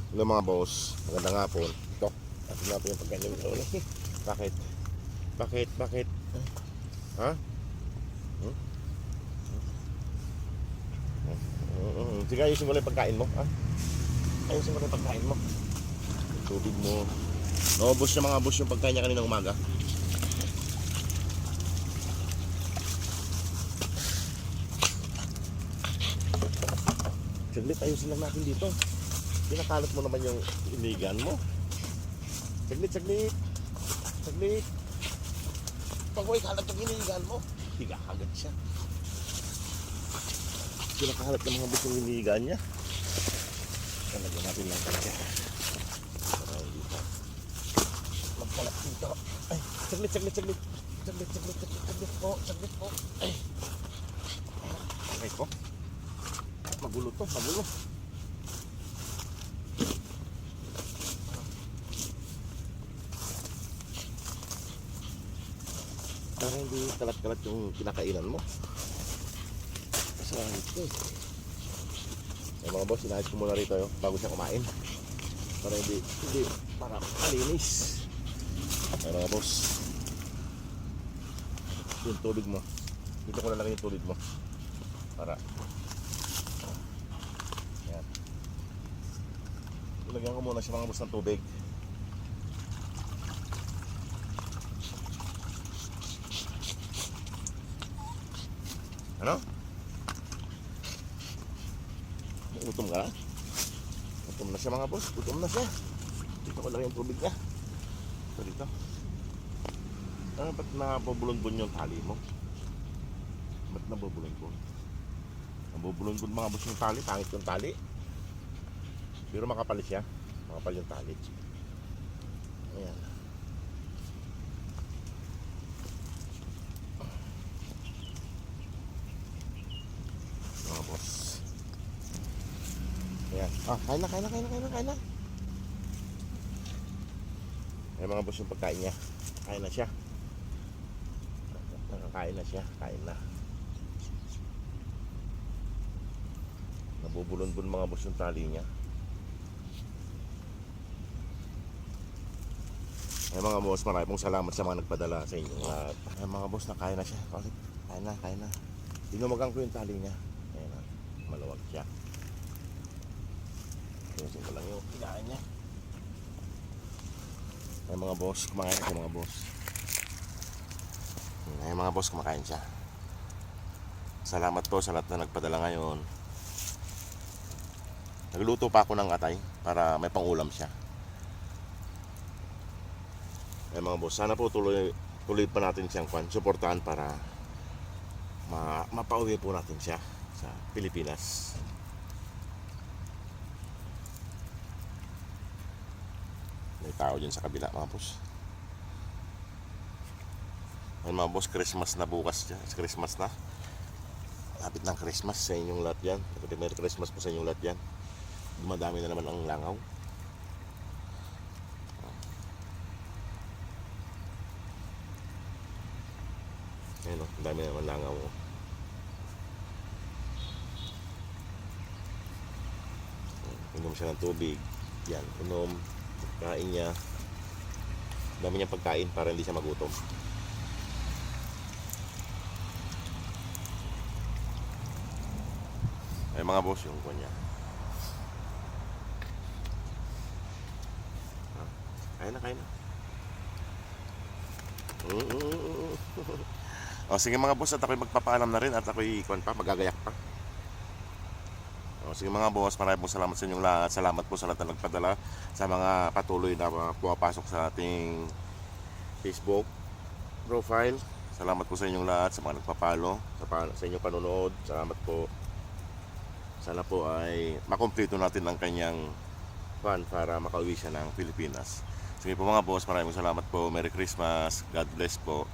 Hello mga boss, magandang hapon. Ito, atin natin yung pagkain nito. Bakit? Bakit? Ha? Hmm? Sige, ayusin mo lang yung pagkain mo. Ha? Ayusin mo lang yung pagkain mo. Yung tubig mo. Naubos niya mga boss yung pagkain niya kaninang umaga. Saglit, ayusin lang natin dito. Pinakalat mo naman yung iligan mo. Saglit. Pag may kalat yung iligan mo, higa agad siya. Pinakalat ng mga busong iligan niya. Talagyan natin lang talaga. Para hindi pa magkalat dito. Ay, saglit po. Ay. Okay po. Magulo to. Para hindi kalat-kalat yung kinakainan mo. Kasi ito eh. Ay mga boss, inayos ko muna rito bago siya kumain. Para hindi para malinis. Ay mga boss, yung tubig mo. Dito ko nalagay yung tubig mo. Para yan. Ilagyan ko muna siya mga boss ng tubig. Ano? Gutom ka na? Gutom na siya mga boss. Gutom na siya. Dito ko lang yung tubig niya. Ito dito. Ba't nabubulon-bun yung tali mo? Ba't nabubulon-bun? Nabubulon-bun mga boss yung tali. Pangit yung tali. Pero makapal siya. Makapal yung tali. Ayan. Mga boss. Ayan. Kain na. Ayan mga boss yung pagkain niya. Kain na siya. Nakakain na siya. Kain na. Nabubulon-bun mga boss yung tali niya. Ayan mga boss, maraming pong salamat sa mga nagpadala sa inyo. Ayan mga boss, nakain na siya. Kain na. Dinumagan ko yung tali niya. Ayan na. Malawag siya. Ayusin ko lang yung kinain niya. Ayan mga boss, kumakain siya mga boss. Ayan mga boss, kumakain siya. Salamat po sa lahat na nagpadala ngayon. Nagluto pa ako ng atay para may pangulam siya. Ayan mga boss, sana po tuloy pa natin siyang suportahan para mapauwi po natin siya sa Pilipinas. May tao dyan sa kabila mga boss. Ay mga boss, Christmas na bukas dyan. Christmas na. Lapit ng Christmas sa inyong lahat yan. Merry Christmas po sa inyong lahat yan. Dumadami na naman ang langaw. Ayun o, dami na naman langaw. Inom siya ng tubig. Yan, inom. Kain niya. Dami niyang pagkain para hindi siya magutom. Ay mga boss, yung kanya. Kain na. O sige mga boss, at ako'y magpapaalam na rin at ako'y magagayak pa. O sige mga boss, maraming po salamat sa inyong lahat. Salamat po sa lahat na nagpadala, sa mga patuloy na pumapasok sa ating Facebook profile. Salamat po sa inyong lahat, sa mga nagpapalo, sa inyong panonood. Salamat po. Sana po ay makumpleto natin ang kanyang fan para makauwi siya ng Pilipinas. Sige po mga boss, maraming salamat po. Merry Christmas. God bless po.